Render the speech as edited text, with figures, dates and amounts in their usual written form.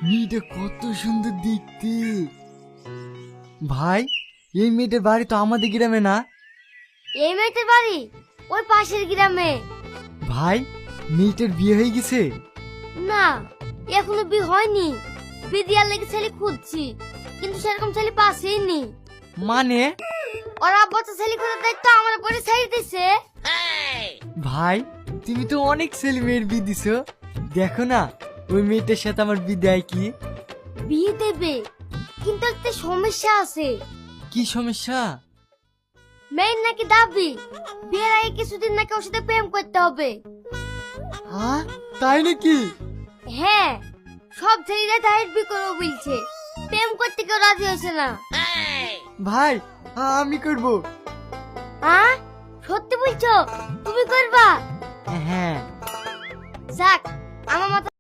মেয়েটা কত সুন্দর দেখতে। ভাই, এই মেয়েটার বাড়ি তো আমাদের গ্রামে না। এই মেয়েটার বাড়ি ওই পাশের গ্রামে। ভাই, মেয়েটার বিয়ে হয়ে গেছে? না, এখনো বিয়ে হয়নি। বিয়ে দেওয়ার লেগে ছেলে খুঁজছি, কিন্তু সেরকম ছেলে পাশেই নি। মানে? ওর আব্বা তো ছেলে খোঁজার দায়িত্ব আমার উপরে ছেড়ে দিছে। ভাই, তুমি তো অনেক ছেলে মেয়ের বিয়ে দিছো। দেখো না, ওই মেয়েটার সাথে আমার বিয়ে দেয় কি? বিয়ে দেবে, কিন্তু একটা সমস্যা আছে। কি সমস্যা? মেয়ের নাকি দাবি বিয়ের আগে কিছুদিন নাকি ওর সাথে প্রেম করতে হবে। হ্যাঁ, তাই নাকি? হ্যাঁ, সব ছেলেরা ডাইরেক্ট বিয়ে করবো বলছে, প্রেম করতে কেউ রাজি হয়েছে না। ভাই, আমি করব। হ্যাঁ, সত্যি বলছো? তুমি করবা? হ্যাঁ। যাক, আমার মাথা